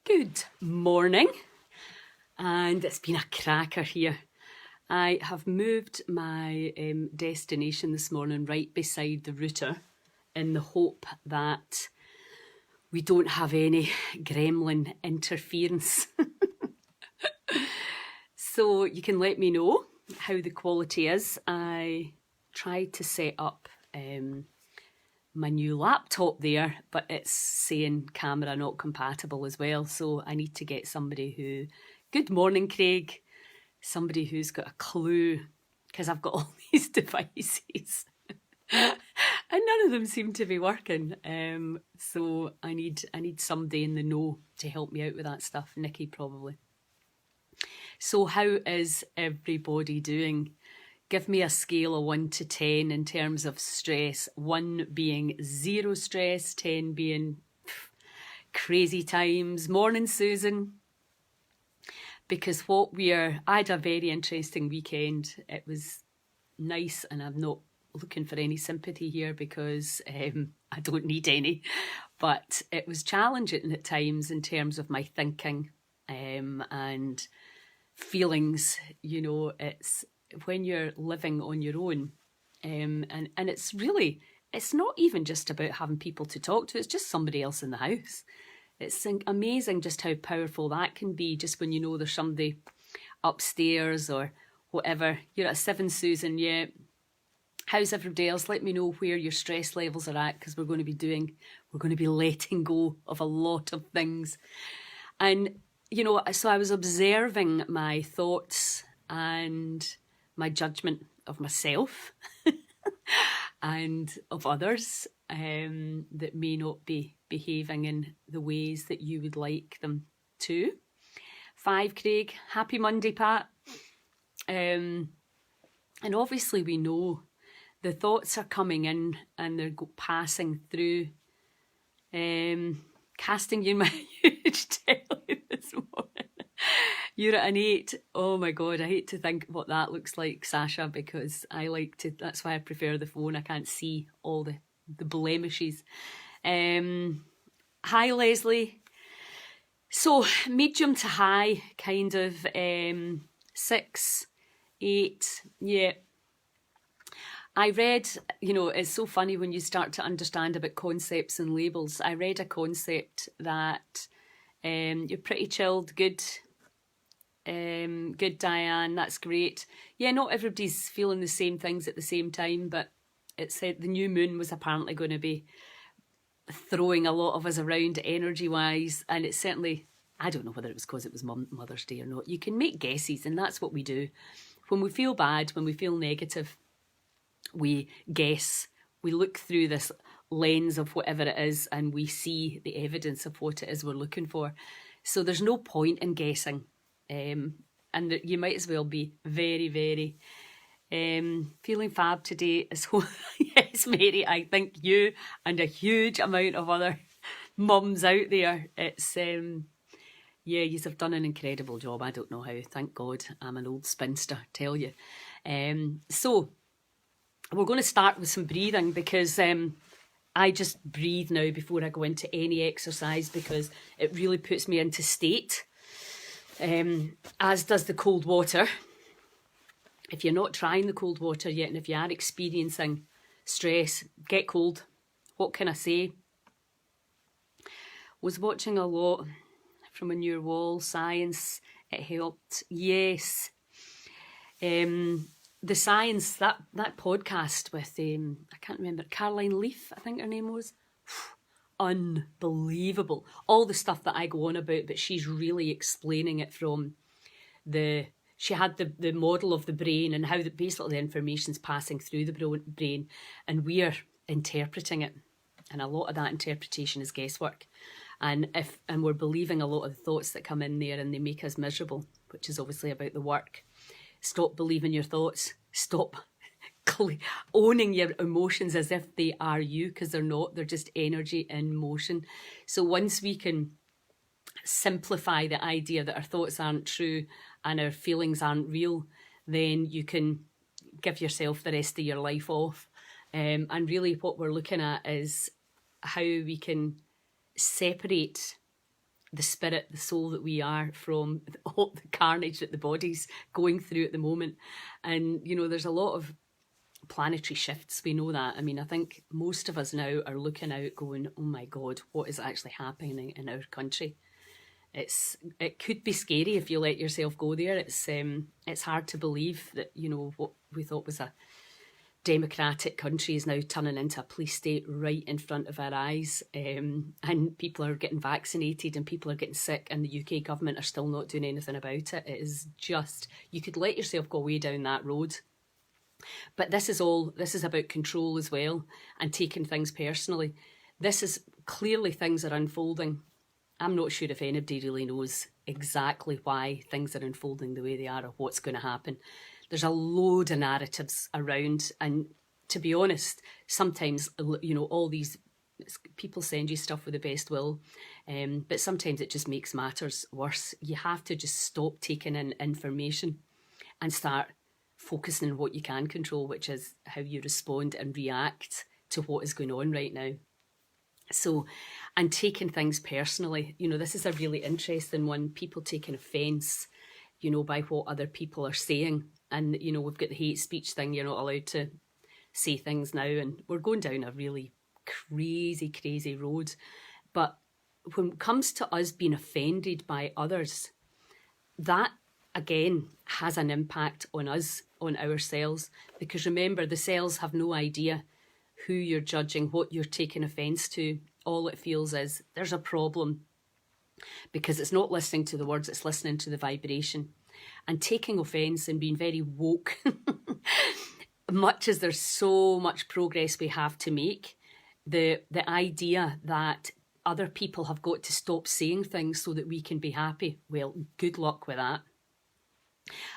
Good morning, and it's been a cracker here. I have moved my destination this morning right beside the router in the hope that we don't have any gremlin interference. So you can let me know how the quality is. I tried to set up my new laptop there, but it's saying camera not compatible as well. So I need to get somebody who, good morning, Craig, somebody who's got a clue, because I've got all these devices and none of them seem to be working. So I need somebody in the know to help me out with that stuff. Nikki, probably. So how is everybody doing? Give me a scale of 1 to 10 in terms of stress. 1 being zero stress, 10 being crazy times. Morning, Susan. Because I had a very interesting weekend. It was nice, and I'm not looking for any sympathy here because I don't need any. But it was challenging at times in terms of my thinking and feelings. You know, it's when you're living on your own, and it's not even just about having people to talk to, it's just somebody else in the house. It's amazing just how powerful that can be, just when you know there's somebody upstairs or whatever. You're at 7, Susan, yeah. How's everybody else? Let me know where your stress levels are at, because we're going to be letting go of a lot of things. And, you know, so I was observing my thoughts and my judgment of myself and of others that may not be behaving in the ways that you would like them to. 5, Craig. Happy Monday, Pat. And obviously we know the thoughts are coming in and they're passing through. Casting you my huge telly this morning. You're at an 8. Oh my God, I hate to think what that looks like, Sasha, because that's why I prefer the phone. I can't see all the blemishes. Hi, Leslie. So, medium to high, kind of 6, 8, yeah. I read, you know, it's so funny when you start to understand about concepts and labels. I read a concept that you're pretty chilled, good, Diane, that's great. Yeah, not everybody's feeling the same things at the same time, but it said the new moon was apparently going to be throwing a lot of us around energy-wise, and it certainly, I don't know whether it was because it was Mother's Day or not. You can make guesses, and that's what we do. When we feel bad, when we feel negative, we guess, we look through this lens of whatever it is, and we see the evidence of what it is we're looking for. So there's no point in guessing. And you might as well be very, very feeling fab today as well. Yes, Mary, I think you and a huge amount of other mums out there. It's yeah, you have done an incredible job. I don't know how. Thank God I'm an old spinster, tell you. So we're going to start with some breathing, because I just breathe now before I go into any exercise, because it really puts me into state. As does the cold water. If you're not trying the cold water yet, and if you are experiencing stress, get cold. What can I say? Was watching a lot from On Your Wall, science, it helped. Yes. The science, that podcast with, I can't remember, Caroline Leaf, I think her name was. Unbelievable. All the stuff that I go on about, but she's really explaining it from she had the model of the brain and how basically the information's passing through the brain, and we are interpreting it. And a lot of that interpretation is guesswork. And we're believing a lot of the thoughts that come in there, and they make us miserable, which is obviously about the work. Stop believing your thoughts. Stop owning your emotions as if they are you, because they're not. They're just energy in motion. So once we can simplify the idea that our thoughts aren't true and our feelings aren't real, then you can give yourself the rest of your life off. And really what we're looking at is how we can separate the spirit, the soul that we are from all the carnage that the body's going through at the moment. And, you know, there's a lot of planetary shifts. We know that. I mean, I think most of us now are looking out going, oh my God, what is actually happening in our country? It could be scary if you let yourself go there. It's hard to believe that, you know, what we thought was a democratic country is now turning into a police state right in front of our eyes, and people are getting vaccinated and people are getting sick, and the UK government are still not doing anything about it. It is just, you could let yourself go way down that road. But this is about control as well, and taking things personally. This is clearly, things are unfolding. I'm not sure if anybody really knows exactly why things are unfolding the way they are or what's going to happen. There's a load of narratives around, and to be honest, sometimes, you know, all these people send you stuff with the best will, but sometimes it just makes matters worse. You have to just stop taking in information and start focusing on what you can control, which is how you respond and react to what is going on right now. So, and taking things personally, you know, this is a really interesting one. People taking offence, you know, by what other people are saying. And, you know, we've got the hate speech thing. You're not allowed to say things now. And we're going down a really crazy road. But when it comes to us being offended by others, that, again, has an impact on us, on ourselves. Because remember, the cells have no idea who you're judging, what you're taking offence to. All it feels is there's a problem, because it's not listening to the words, it's listening to the vibration. And taking offence and being very woke, much as there's so much progress we have to make, the idea that other people have got to stop saying things so that we can be happy, well, good luck with that.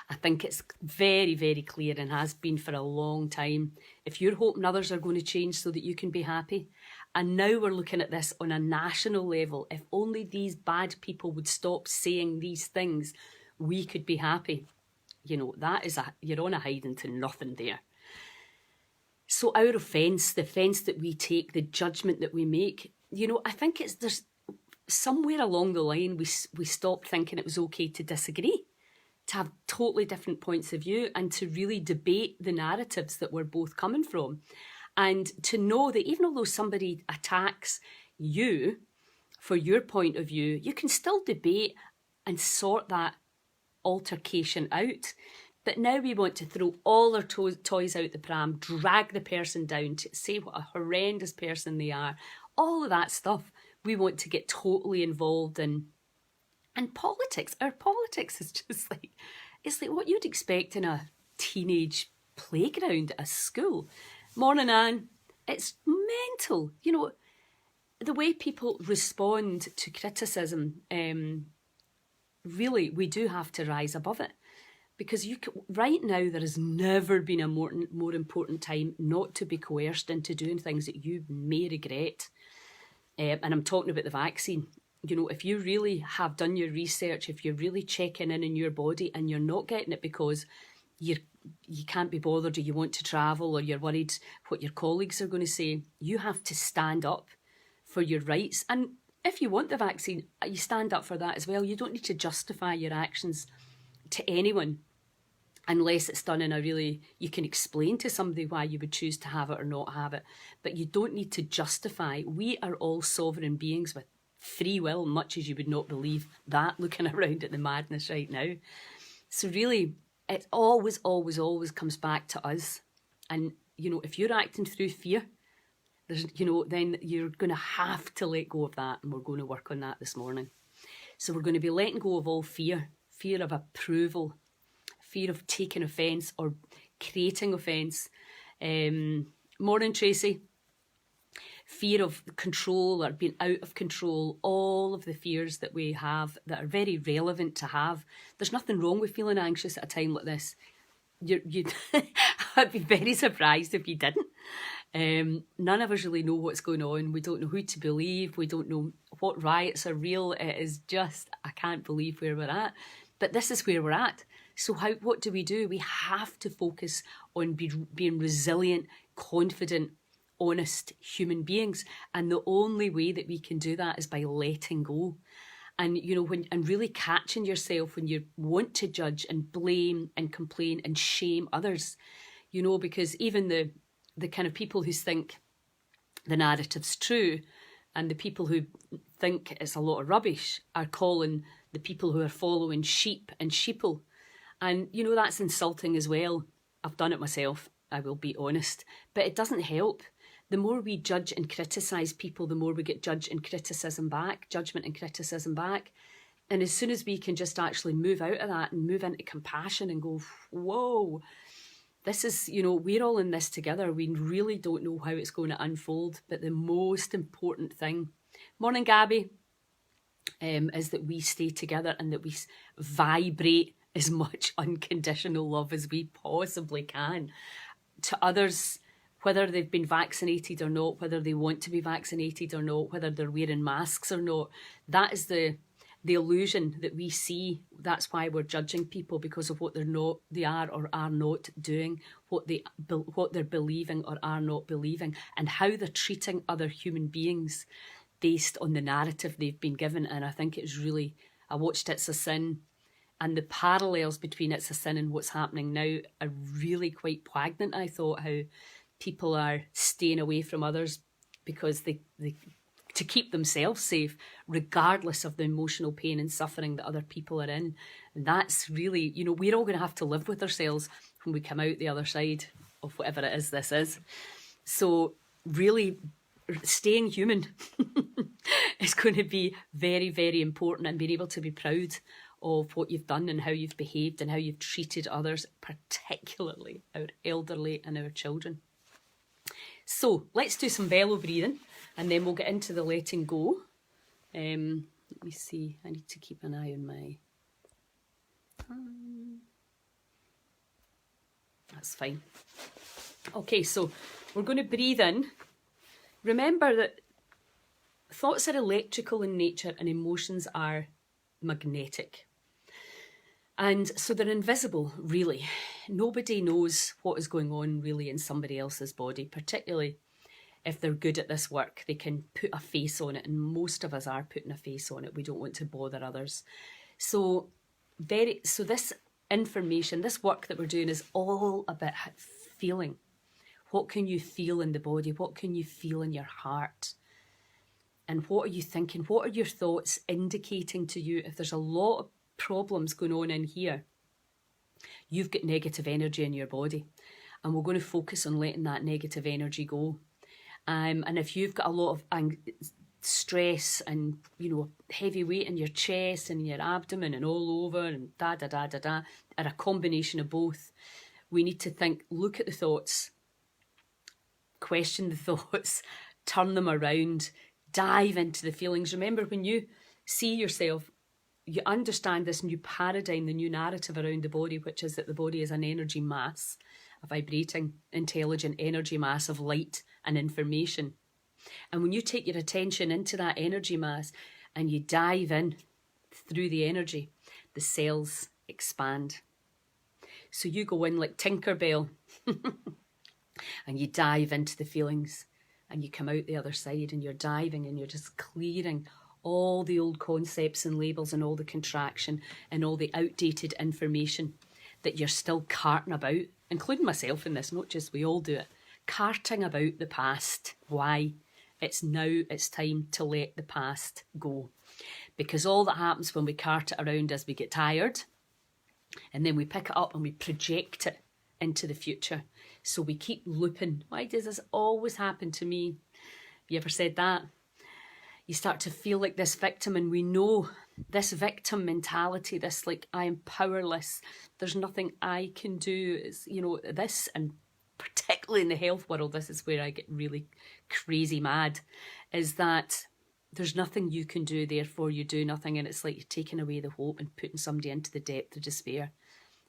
I think it's very clear, and has been for a long time, if you're hoping others are going to change so that you can be happy, and now we're looking at this on a national level, if only these bad people would stop saying these things, we could be happy. You know, you're on a hiding to nothing there. So our offence, the offence that we take, the judgment that we make, you know, I think there's somewhere along the line we stopped thinking it was okay to disagree, to have totally different points of view, and to really debate the narratives that we're both coming from. And to know that even though somebody attacks you for your point of view, you can still debate and sort that altercation out. But now we want to throw all our toys out the pram, drag the person down, to say what a horrendous person they are, all of that stuff. We want to get totally involved in. And politics, our politics is just like, it's like what you'd expect in a teenage playground at a school. Morning, Anne. It's mental. You know, the way people respond to criticism, really, we do have to rise above it. Because right now, there has never been a more important time not to be coerced into doing things that you may regret. And I'm talking about the vaccine. You know, if you really have done your research, if you're really checking in your body and you're not getting it because you can't be bothered, or you want to travel, or you're worried what your colleagues are going to say, you have to stand up for your rights. And if you want the vaccine, you stand up for that as well. You don't need to justify your actions to anyone unless it's done in a really, you can explain to somebody why you would choose to have it or not have it. But you don't need to justify. We are all sovereign beings with free will, much as you would not believe that, looking around at the madness right now. So really, it always comes back to us. And, you know, if you're acting through fear, then you're going to have to let go of that. And we're going to work on that this morning. So we're going to be letting go of all fear of approval, fear of taking offence or creating offence. Morning, Tracy. Fear of control or being out of control, all of the fears that we have that are very relevant to have. There's nothing wrong with feeling anxious at a time like this. I'd be very surprised if you didn't. None of us really know what's going on. We don't know who to believe. We don't know what riots are real. It is just, I can't believe where we're at. But this is where we're at. So what do? We have to focus on being resilient, confident, honest human beings. And the only way that we can do that is by letting go. And, you know, and really catching yourself when you want to judge and blame and complain and shame others, you know, because even the kind of people who think the narrative's true and the people who think it's a lot of rubbish are calling the people who are following sheep and sheeple. And, you know, that's insulting as well. I've done it myself, I will be honest, but it doesn't help. The more we judge and criticise people, the more we get judgment and criticism back. And as soon as we can just actually move out of that and move into compassion and go, whoa, this is, you know, we're all in this together. We really don't know how it's going to unfold. But the most important thing, morning Gabby, is that we stay together and that we vibrate as much unconditional love as we possibly can to others, whether they've been vaccinated or not, whether they want to be vaccinated or not, whether they're wearing masks or not. That is the illusion that we see. That's why we're judging people, because of what they are or are not doing, what they're believing or are not believing, and how they're treating other human beings based on the narrative they've been given. And I think it's really, I watched It's a Sin, and the parallels between It's a Sin and what's happening now are really quite poignant. I thought how people are staying away from others because they to keep themselves safe, regardless of the emotional pain and suffering that other people are in. And that's really, you know, we're all going to have to live with ourselves when we come out the other side of whatever it is this is. So really staying human is going to be very, very important, and being able to be proud of what you've done and how you've behaved and how you've treated others, particularly our elderly and our children. So let's do some Velo breathing and then we'll get into the letting go. Let me see, I need to keep an eye on my... That's fine. Okay, so we're going to breathe in. Remember that thoughts are electrical in nature and emotions are magnetic. And so they're invisible, really. Nobody knows what is going on really in somebody else's body, particularly if they're good at this work. They can put a face on it, and most of us are putting a face on it. We don't want to bother others. So this information, this work that we're doing is all about feeling. What can you feel in the body? What can you feel in your heart? And what are you thinking? What are your thoughts indicating to you? If there's a lot of problems going on in here, you've got negative energy in your body, and we're going to focus on letting that negative energy go. And if you've got a lot of stress and, you know, heavy weight in your chest and your abdomen and all over and or a combination of both, we need to think, look at the thoughts, question the thoughts, turn them around, dive into the feelings. Remember, when you see yourself, you understand this new paradigm, the new narrative around the body, which is that the body is an energy mass, a vibrating, intelligent energy mass of light and information. And when you take your attention into that energy mass and you dive in through the energy, the cells expand. So you go in like Tinkerbell and you dive into the feelings, and you come out the other side and you're diving and you're just clearing all the old concepts and labels and all the contraction and all the outdated information that you're still carting about, including myself in this, not just we all do it, carting about the past. Why? It's time to let the past go. Because all that happens when we cart it around is we get tired, and then we pick it up and we project it into the future. So we keep looping. Why does this always happen to me? Have you ever said that? You start to feel like this victim, and we know this victim mentality, this like, I am powerless, there's nothing I can do. It's, you know, this, and particularly in the health world, this is where I get really crazy mad, is that there's nothing you can do, therefore you do nothing. And it's like you're taking away the hope and putting somebody into the depth of despair,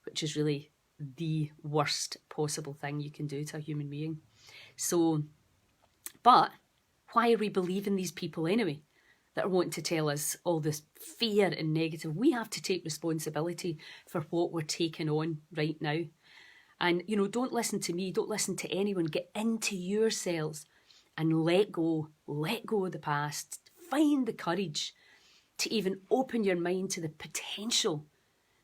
which is really the worst possible thing you can do to a human being. So, but why are we believing these people anyway that are wanting to tell us all this fear and negative? We have to take responsibility for what we're taking on right now. And, you know, don't listen to me, don't listen to anyone. Get into yourselves and let go of the past. Find the courage to even open your mind to the potential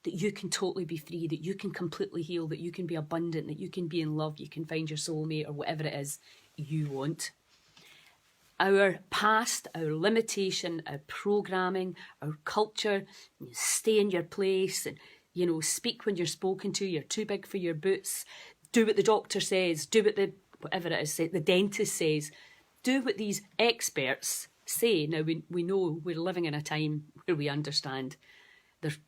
that you can totally be free, that you can completely heal, that you can be abundant, that you can be in love, you can find your soulmate or whatever it is you want. Our past, our limitation, our programming, our culture, stay in your place and, speak when you're spoken to, you're too big for your boots, do what the doctor says, do what whatever it is, the dentist says, do what these experts say. Now, we know we're living in a time where we understand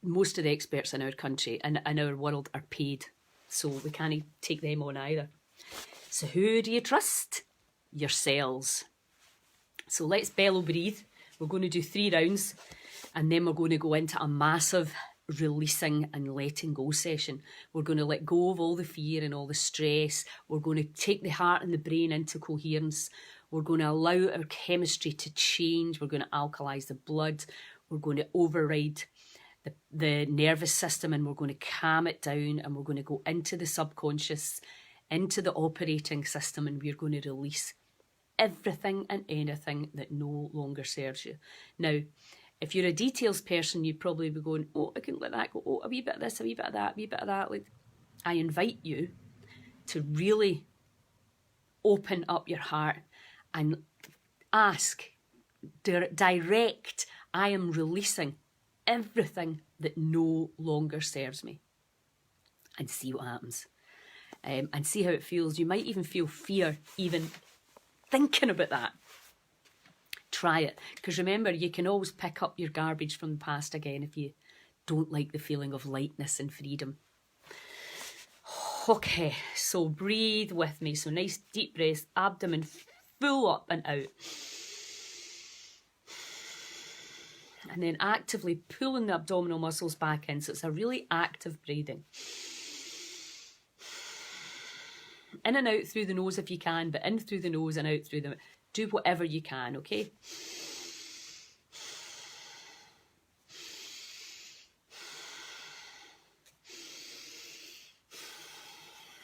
most of the experts in our country and in our world are paid, so we can't take them on either. So who do you trust? Yourselves. So let's bellow breathe. We're going to do 3 rounds and then we're going to go into a massive releasing and letting go session. We're going to let go of all the fear and all the stress. We're going to take the heart and the brain into coherence. We're going to allow our chemistry to change. We're going to alkalize the blood. We're going to override the nervous system and we're going to calm it down, and we're going to go into the subconscious, into the operating system, and we're going to release everything and anything that no longer serves you. Now, if you're a details person, you'd probably be going, oh, I couldn't let that go. Oh, a wee bit of this, a wee bit of that, a wee bit of that. Like, I invite you to really open up your heart and ask, direct, I am releasing everything that no longer serves me, and see what happens, and see how it feels. You might even feel fear even thinking about that. Try it, because remember, you can always pick up your garbage from the past again if you don't like the feeling of lightness and freedom. Okay, so breathe with me. So nice deep breaths, abdomen full up and out. And then actively pulling the abdominal muscles back in. So it's a really active breathing. In and out through the nose if you can, but in through the nose and out through the... Do whatever you can, okay?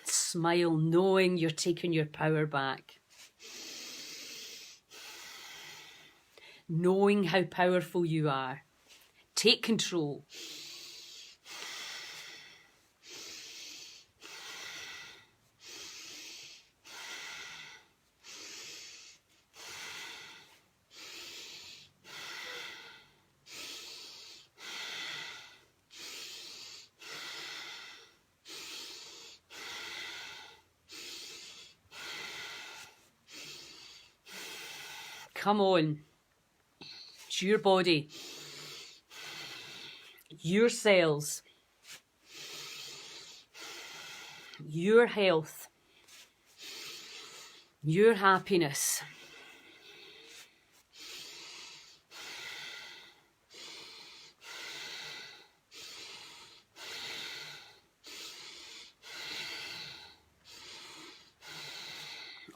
Smile, knowing you're taking your power back. Knowing how powerful you are. Take control. Come on. It's your body, your cells, your health, your happiness.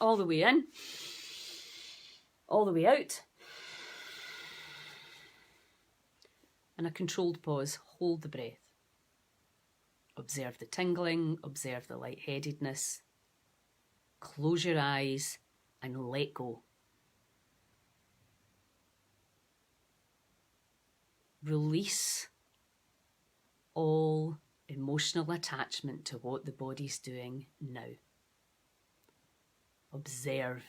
All the way in, all the way out. And a controlled pause, hold the breath. Observe the tingling, observe the lightheadedness. Close your eyes and let go. Release all emotional attachment to what the body's doing now. Observe,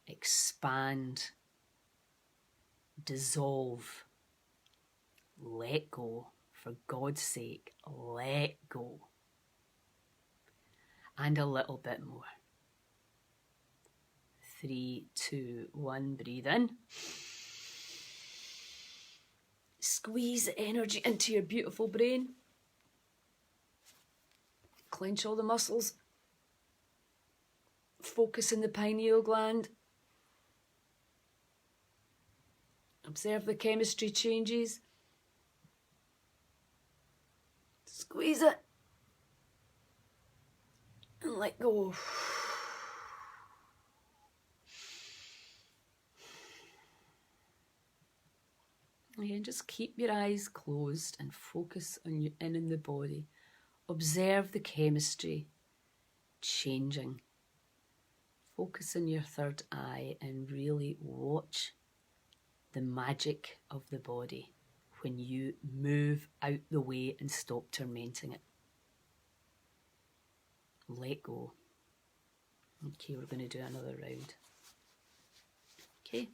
expand, dissolve. Let go. For God's sake, let go. And a little bit more. 3, 2, 1, breathe in. Squeeze the energy into your beautiful brain. Clench all the muscles. Focus in the pineal gland. Observe the chemistry changes. Squeeze it. And let go. Again, just keep your eyes closed and focus on your in the body. Observe the chemistry changing. Focus on your third eye and really watch the magic of the body when you move out the way and stop tormenting it. Let go. Okay, we're going to do another round. Okay.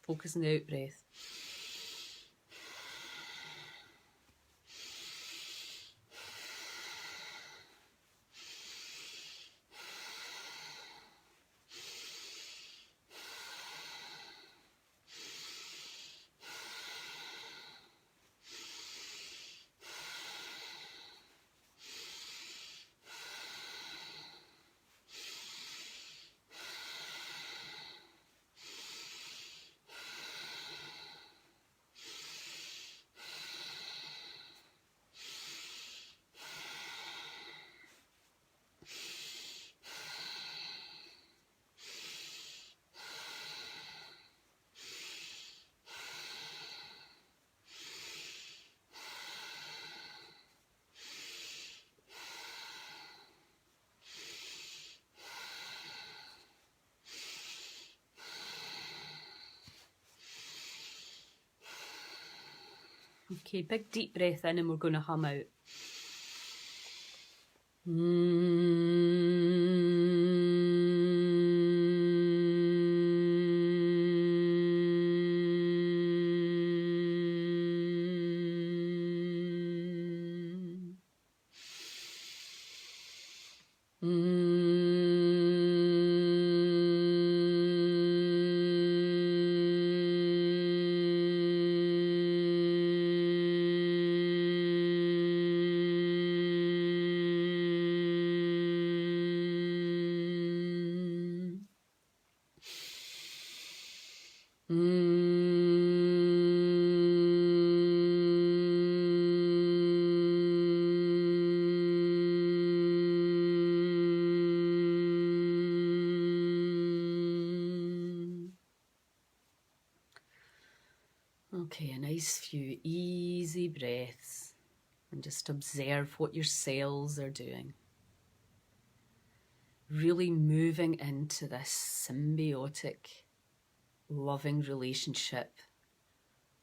Focus on the out breath. Okay, big deep breath in and we're going to hum out. Okay, a nice few easy breaths and just observe what your cells are doing. Really moving into this symbiotic, loving relationship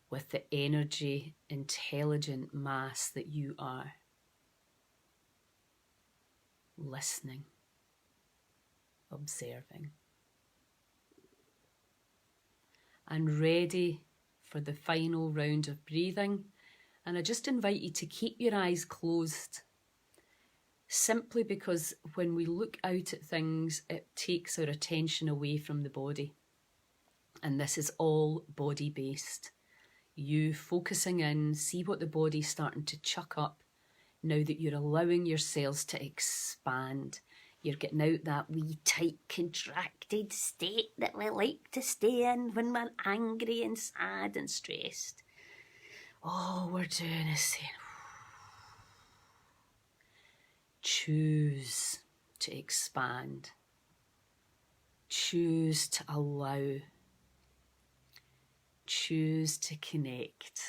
with the energy, intelligent mass that you are. Listening, observing, and ready for the final round of breathing. And I just invite you to keep your eyes closed, simply because when we look out at things, it takes our attention away from the body. And this is all body-based. You focusing in, see what the body's starting to chuck up now that you're allowing your cells to expand. You're getting out that wee tight contracted state that we like to stay in when we're angry and sad and stressed. All we're doing is saying, choose to expand. Choose to allow. Choose to connect.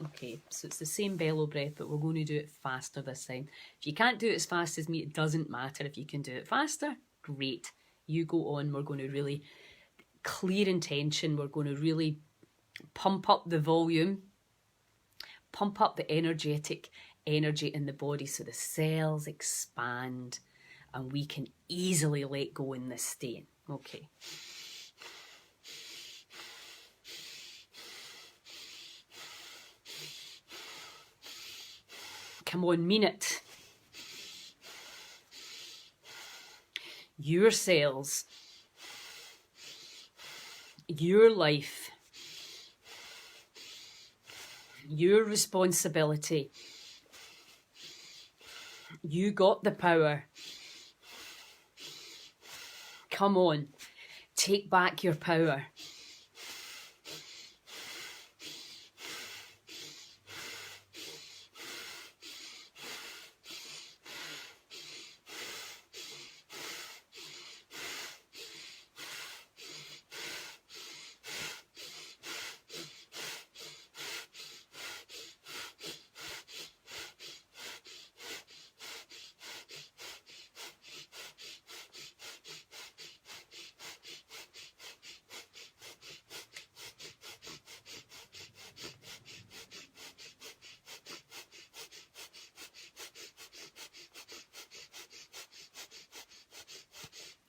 Okay, so it's the same Velo breath, but we're going to do it faster this time. If you can't do it as fast as me, it doesn't matter. If you can do it faster, great. You go on. We're going to really clear intention. We're going to really pump up the volume, pump up the energetic energy in the body so the cells expand and we can easily let go in this state. Okay. Come on, mean it. Your cells, your life, your responsibility. You got the power. Come on, take back your power.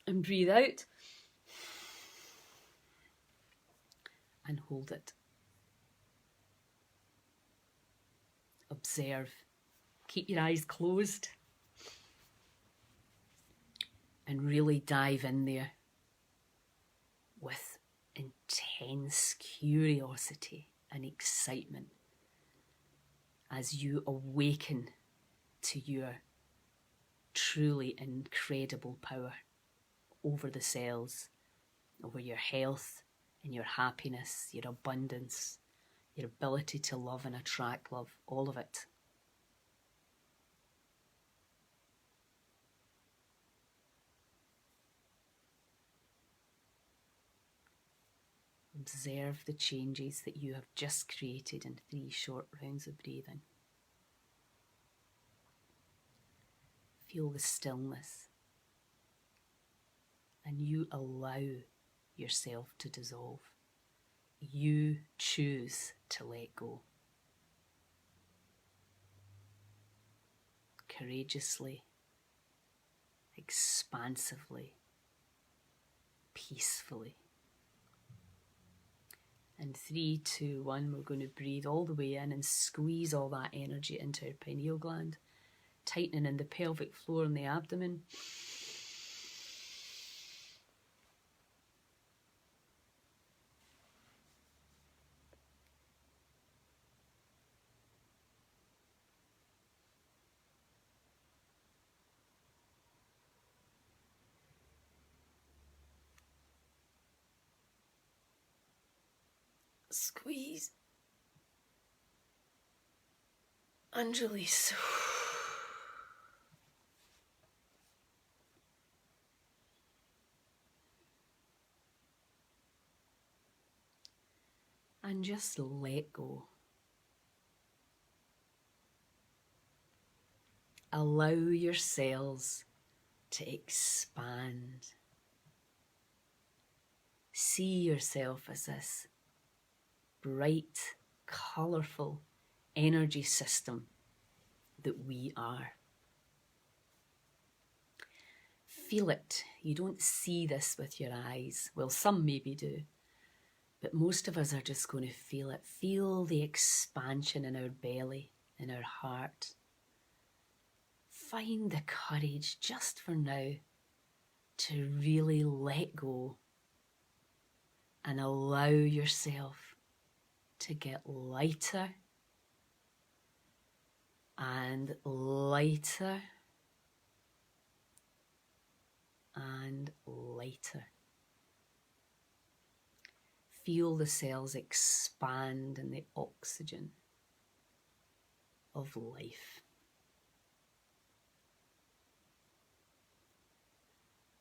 And breathe out. And hold it. Observe. Keep your eyes closed. And really dive in there with intense curiosity and excitement as you awaken to your truly incredible power over the cells, over your health and your happiness, your abundance, your ability to love and attract love, all of it. Observe the changes that you have just created in 3 short rounds of breathing. Feel the stillness, and you allow yourself to dissolve. You choose to let go. Courageously, expansively, peacefully. And 3, 2, 1, we're going to breathe all the way in and squeeze all that energy into our pineal gland, tightening in the pelvic floor and the abdomen. Squeeze and release. And just let go. Allow your cells to expand. See yourself as this bright, colourful energy system that we are. Feel it. You don't see this with your eyes. Well, some maybe do. But most of us are just going to feel it. Feel the expansion in our belly, in our heart. Find the courage just for now to really let go and allow yourself to get lighter and lighter and lighter. Feel the cells expand in the oxygen of life.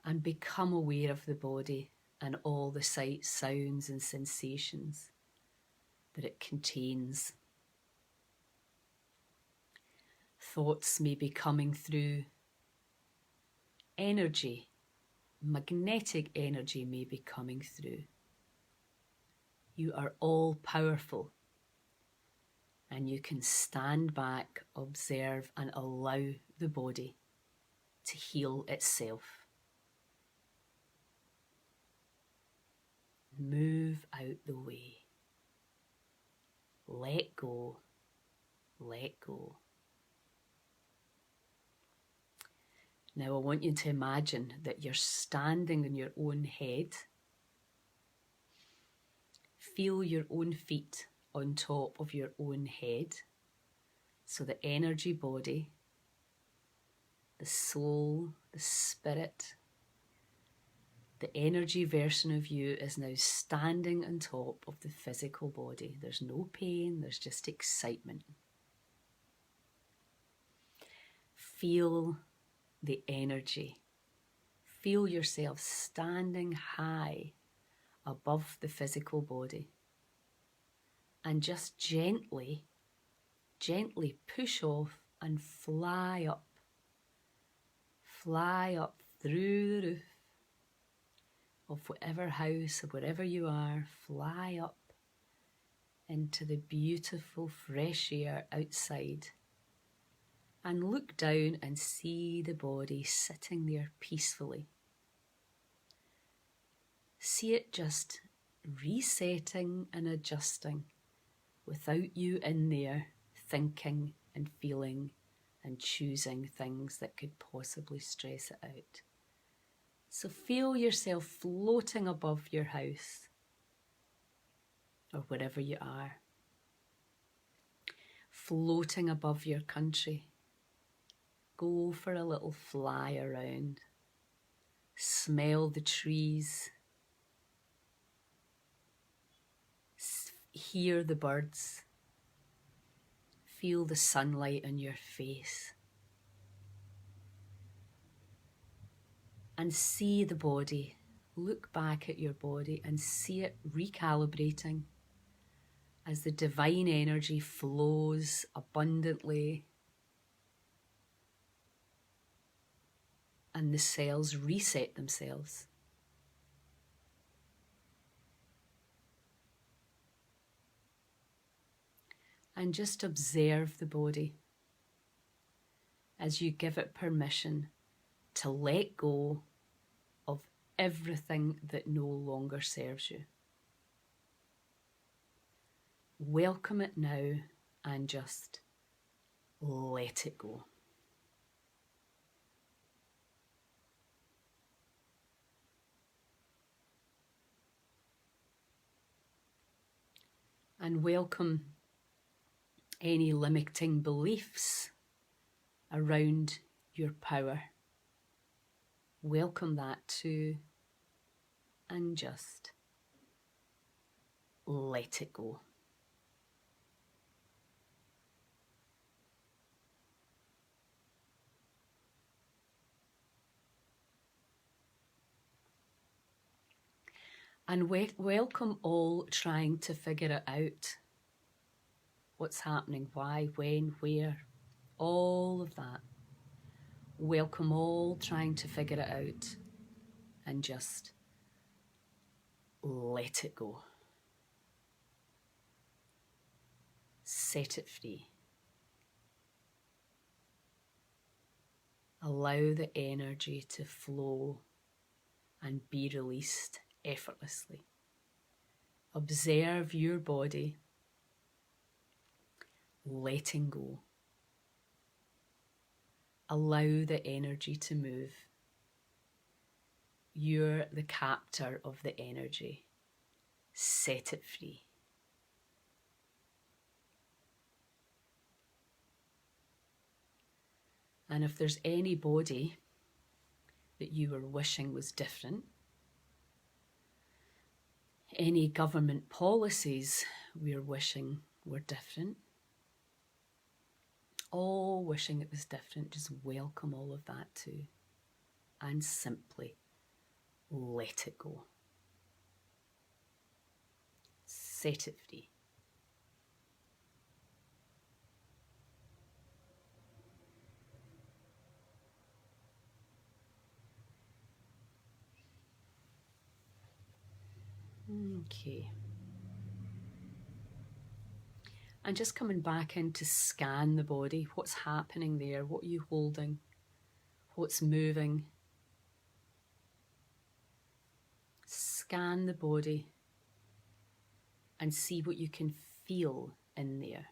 And become aware of the body and all the sights, sounds and sensations that it contains. Thoughts may be coming through. Energy, magnetic energy may be coming through. You are all powerful, and you can stand back, observe and allow the body to heal itself. Move out the way. Let go. Let go. Now I want you to imagine that you're standing on your own head. Feel your own feet on top of your own head. So the energy body, the soul, the spirit, the energy version of you is now standing on top of the physical body. There's no pain, there's just excitement. Feel the energy. Feel yourself standing high above the physical body. And just gently, gently push off and fly up. Fly up through the roof of whatever house or wherever you are. Fly up into the beautiful fresh air outside. And look down and see the body sitting there peacefully. See it just resetting and adjusting without you in there thinking and feeling and choosing things that could possibly stress it out. So feel yourself floating above your house or wherever you are, floating above your country. Go for a little fly around. Smell the trees. Hear the birds. Feel the sunlight on your face. And see the body. Look back at your body and see it recalibrating as the divine energy flows abundantly and the cells reset themselves. And just observe the body as you give it permission to let go of everything that no longer serves you. Welcome it now and just let it go. And welcome any limiting beliefs around your power. Welcome that too, and just let it go. And welcome all trying to figure it out. What's happening, why, when, where, all of that. Welcome all trying to figure it out and just let it go. Set it free. Allow the energy to flow and be released effortlessly. Observe your body letting go. Allow the energy to move. You're the captor of the energy. Set it free. And if there's any body that you were wishing was different, any government policies we're wishing were different, all wishing it was different, just welcome all of that too. And simply let it go. Set it free. Okay. And just coming back in to scan the body. What's happening there? What are you holding? What's moving? Scan the body and see what you can feel in there.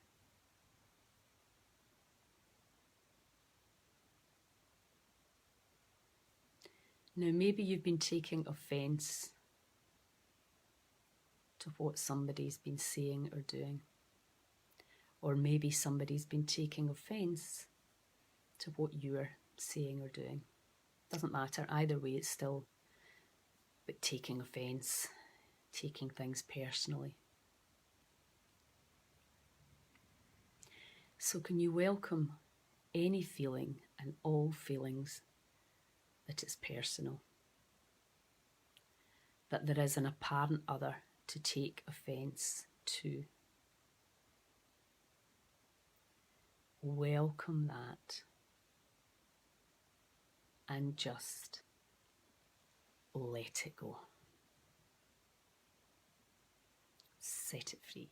Now, maybe you've been taking offence to what somebody's been saying or doing. Or maybe somebody's been taking offence to what you're saying or doing. Doesn't matter. Either way, it's still but taking offence, taking things personally. So can you welcome any feeling and all feelings that it's personal? That there is an apparent other to take offence to. Welcome that and just let it go. Set it free.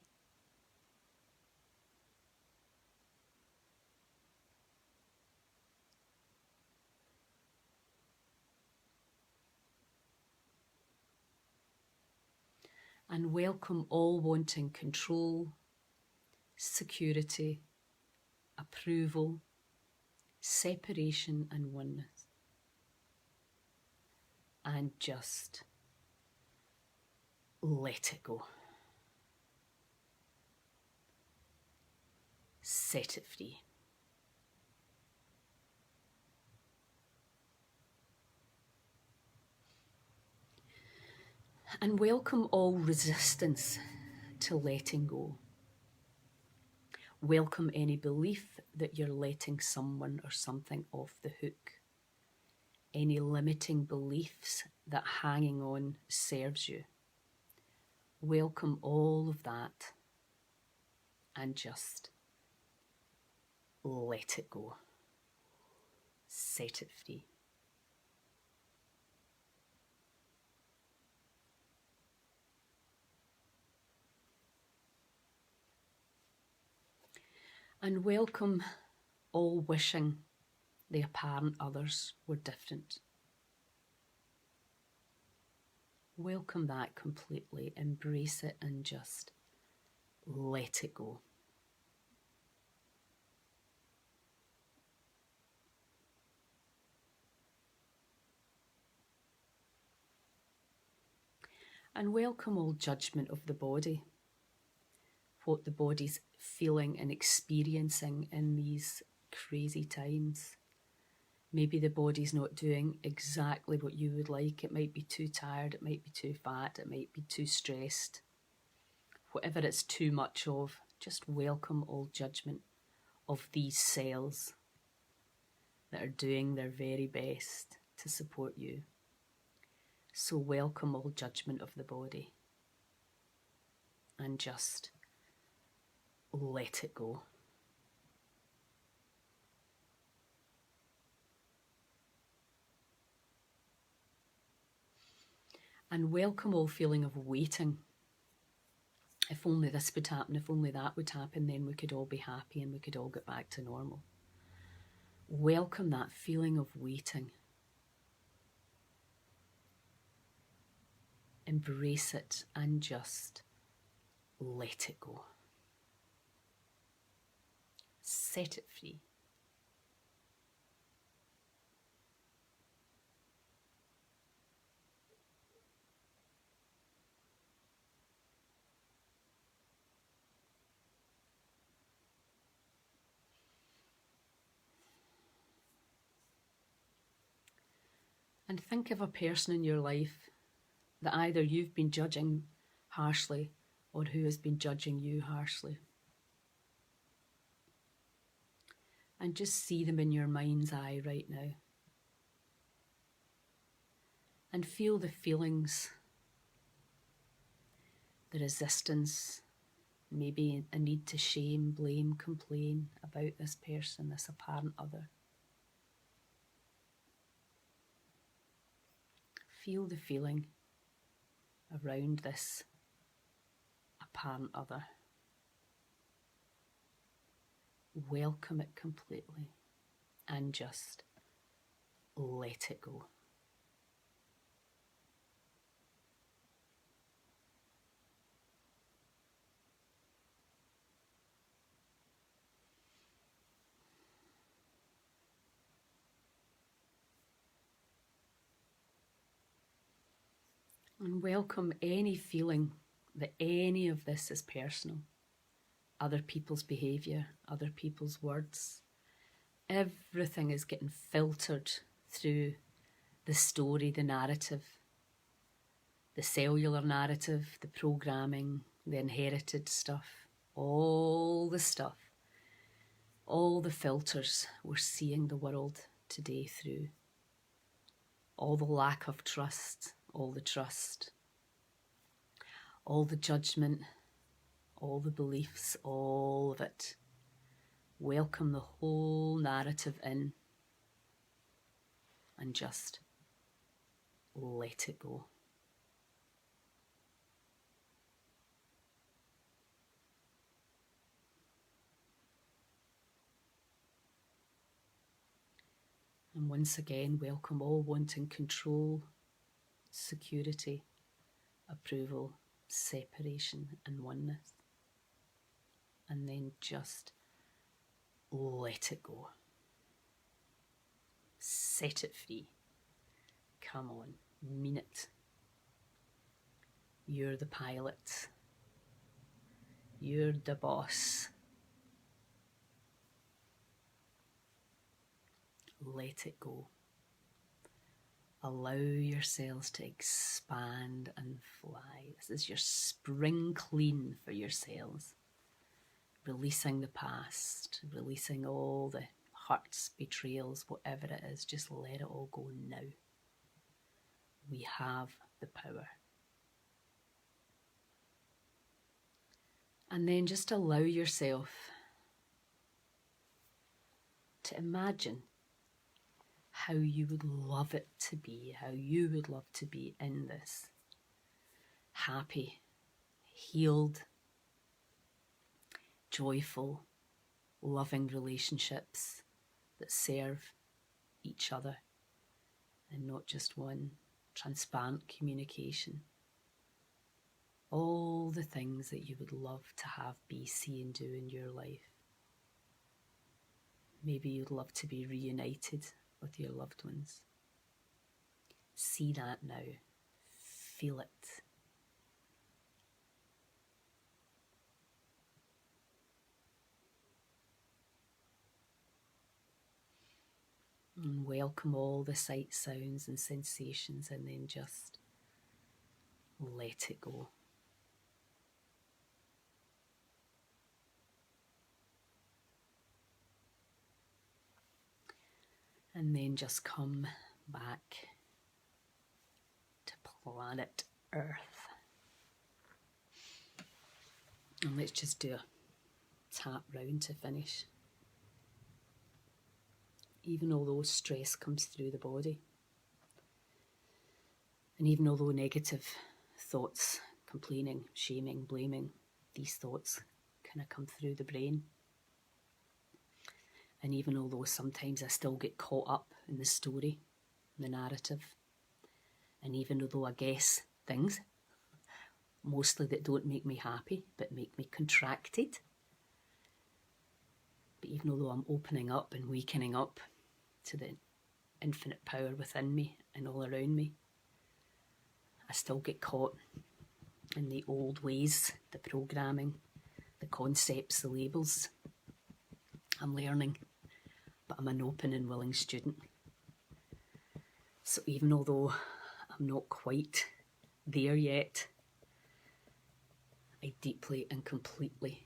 And welcome all wanting control, security, approval, separation and oneness. And just let it go. Set it free. And welcome all resistance to letting go. Welcome any belief that you're letting someone or something off the hook. Any limiting beliefs that hanging on serves you. Welcome all of that and just let it go. Set it free. And welcome all wishing the apparent others were different. Welcome that completely, embrace it and just let it go. And welcome all judgment of the body, what the body's feeling and experiencing in these crazy times. Maybe the body's not doing exactly what you would like. It might be too tired, it might be too fat, it might be too stressed. Whatever it's too much of, just welcome all judgment of these cells that are doing their very best to support you. So welcome all judgment of the body and just let it go. And welcome all feeling of waiting. If only this would happen, if only that would happen, then we could all be happy and we could all get back to normal. Welcome that feeling of waiting. Embrace it and just let it go. Set it free. And think of a person in your life that either you've been judging harshly or who has been judging you harshly. And just see them in your mind's eye right now. And feel the feelings, the resistance, maybe a need to shame, blame, complain about this person, this apparent other. Feel the feeling around this apparent other. Welcome it completely and just let it go. And welcome any feeling that any of this is personal. Other people's behaviour, other people's words. Everything is getting filtered through the story, the narrative, the cellular narrative, the programming, the inherited stuff, all the stuff, all the filters we're seeing the world today through. All the lack of trust, all the trust, all the judgment, all the beliefs, all of it. Welcome the whole narrative in and just let it go. And once again, welcome all wanting control, security, approval, separation and oneness. And then just let it go. Set it free. Come on, mean it. You're the pilot. You're the boss. Let it go. Allow yourselves to expand and fly. This is your spring clean for yourselves. Releasing the past, releasing all the hurts, betrayals, whatever it is. Just let it all go now. We have the power. And then just allow yourself to imagine how you would love it to be, how you would love to be in this happy, healed, joyful, loving relationships that serve each other and not just one. Transparent communication. All the things that you would love to have, be, see and do in your life. Maybe you'd love to be reunited with your loved ones. See that now. Feel it. And welcome all the sights, sounds and sensations, and then just let it go. And then just come back to planet Earth. And let's just do a tap round to finish. Even although stress comes through the body, and even although negative thoughts, complaining, shaming, blaming, these thoughts kind of come through the brain, and even although sometimes I still get caught up in the story, in the narrative, and even although I guess things, mostly that don't make me happy, but make me contracted, but even although I'm opening up and wakening up to the infinite power within me and all around me, I still get caught in the old ways, the programming, the concepts, the labels. I'm learning, but I'm an open and willing student. So even although I'm not quite there yet, I deeply and completely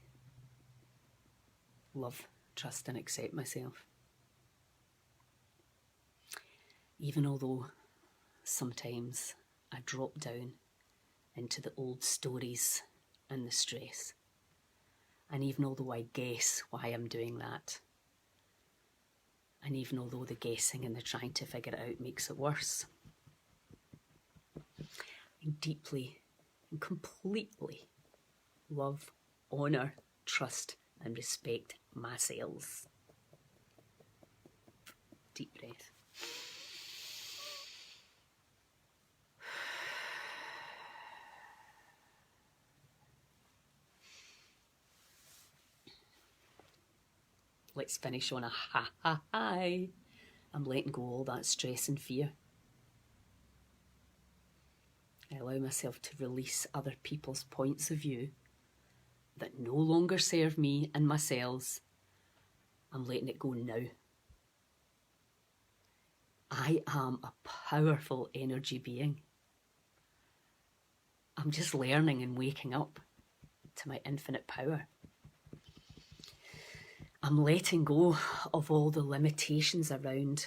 love, trust and accept myself. Even although sometimes I drop down into the old stories and the stress. And even although I guess why I'm doing that, and even although the guessing and the trying to figure it out makes it worse, I deeply and completely love, honour, trust and respect myself. Deep breath. Let's finish on a high. I'm letting go all that stress and fear. I allow myself to release other people's points of view that no longer serve me and my cells. I'm letting it go now. I am a powerful energy being. I'm just learning and waking up to my infinite power. I'm letting go of all the limitations around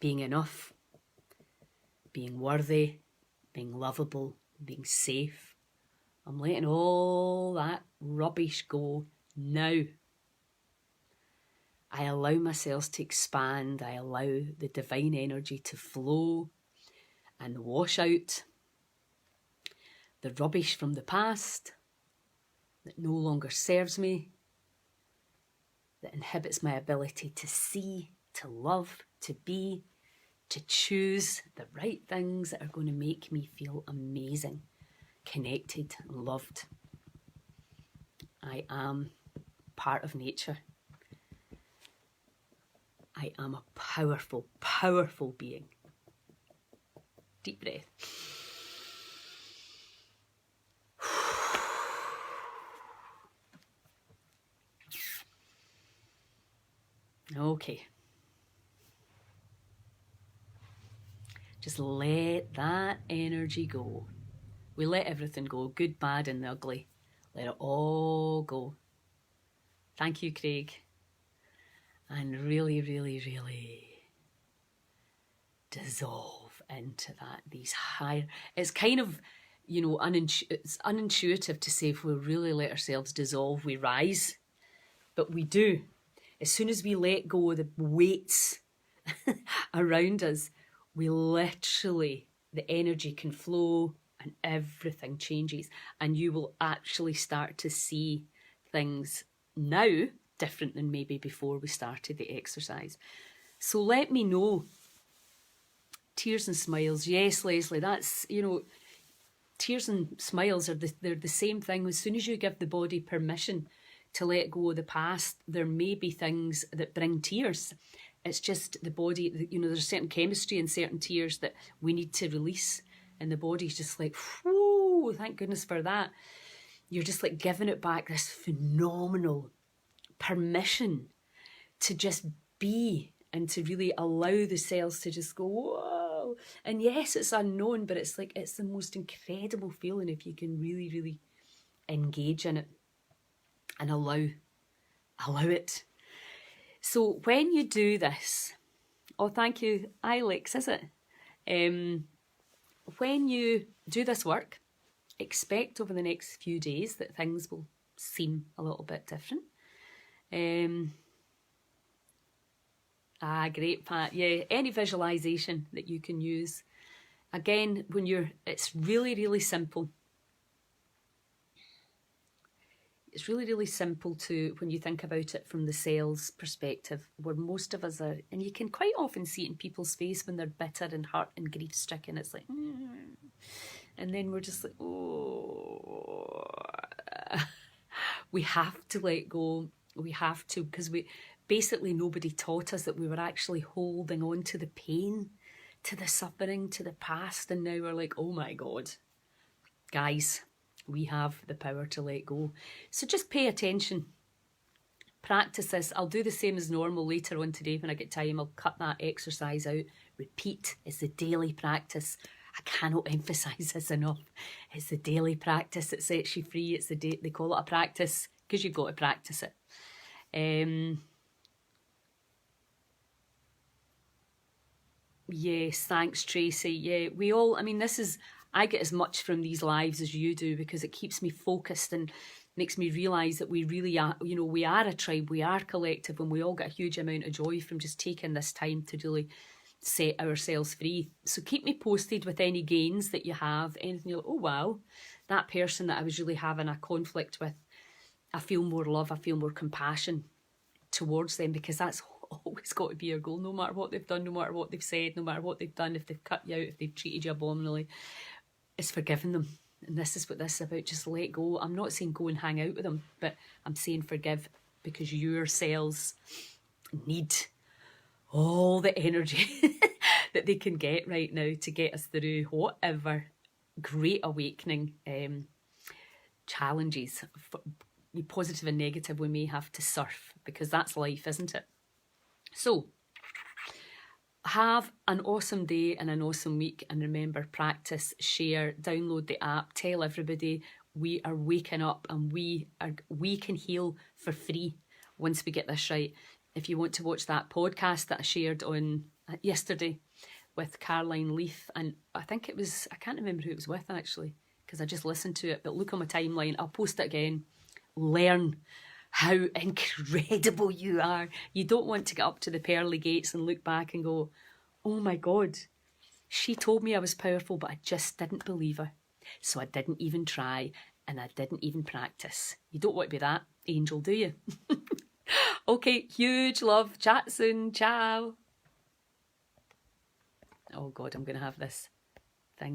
being enough, being worthy, being lovable, being safe. I'm letting all that rubbish go now. I allow myself to expand. I allow the divine energy to flow and wash out the rubbish from the past that no longer serves me, that inhibits my ability to see, to love, to be, to choose the right things that are going to make me feel amazing, connected and loved. I am part of nature. I am a powerful, powerful being. Deep breath. Okay. Just let that energy go. We let everything go, good, bad, and the ugly. Let it all go. Thank you, Craig. And really, really, really dissolve into that. These higher... It's kind of, you know, it's unintuitive to say if we really let ourselves dissolve, we rise. But we do. As soon as we let go of the weights around us, we literally, the energy can flow and everything changes. And you will actually start to see things now different than maybe before we started the exercise. So let me know. Tears and smiles. Yes, Leslie, that's, you know, tears and smiles are they're the same thing. As soon as you give the body permission to let go of the past, there may be things that bring tears. It's just the body, you know, there's certain chemistry in certain tears that we need to release. And the body's just like, whoo, thank goodness for that. You're just like giving it back this phenomenal permission to just be and to really allow the cells to just go, whoa. And yes, it's unknown, but it's like, it's the most incredible feeling if you can really, really engage in it and allow it. So when you do this, oh, thank you, Alex, is it? When you do this work, expect over the next few days that things will seem a little bit different. Great, Pat. Yeah, any visualization that you can use. Again, it's really, really simple. It's really, really simple when you think about it from the cells perspective, where most of us are, and you can quite often see it in people's face when they're bitter and hurt and grief stricken. It's like, and then we're just like, oh, we have to let go. We have to, because basically nobody taught us that we were actually holding on to the pain, to the suffering, to the past. And now we're like, oh my God, guys, we have the power to let go. So just pay attention. Practice this. I'll do the same as normal later on today when I get time. I'll cut that exercise out. Repeat. It's the daily practice. I cannot emphasise this enough. It's the daily practice that sets you free. It's they call it a practice because you've got to practice it. Yes, thanks, Tracy. Yeah, we all, I mean, I get as much from these lives as you do because it keeps me focused and makes me realise that we really are, you know, we are a tribe, we are collective, and we all get a huge amount of joy from just taking this time to really set ourselves free. So keep me posted with any gains that you have, anything you're like, oh wow, that person that I was really having a conflict with, I feel more love, I feel more compassion towards them, because that's always got to be your goal, no matter what they've done, no matter what they've said, no matter what they've done, if they've cut you out, if they've treated you abominably, it's forgiving them. And this is what this is about, just let go. I'm not saying go and hang out with them, but I'm saying forgive, because your cells need all the energy that they can get right now to get us through whatever great awakening challenges, positive and negative, we may have to surf, because that's life, isn't it? So have an awesome day and an awesome week, and remember, practice, share, download the app, tell everybody we are waking up, and we can heal for free once we get this right. If you want to watch that podcast that I shared on yesterday with Caroline Leaf, and I think it was, I can't remember who it was with actually, because I just listened to it, but look on my timeline, I'll post it again. Learn how incredible you are. You don't want to get up to the pearly gates and look back and go, oh my God, she told me I was powerful, but I just didn't believe her. So I didn't even try, and I didn't even practice. You don't want to be that angel, do you? Okay, huge love. Chat soon. Ciao. Oh God, I'm going to have this thing.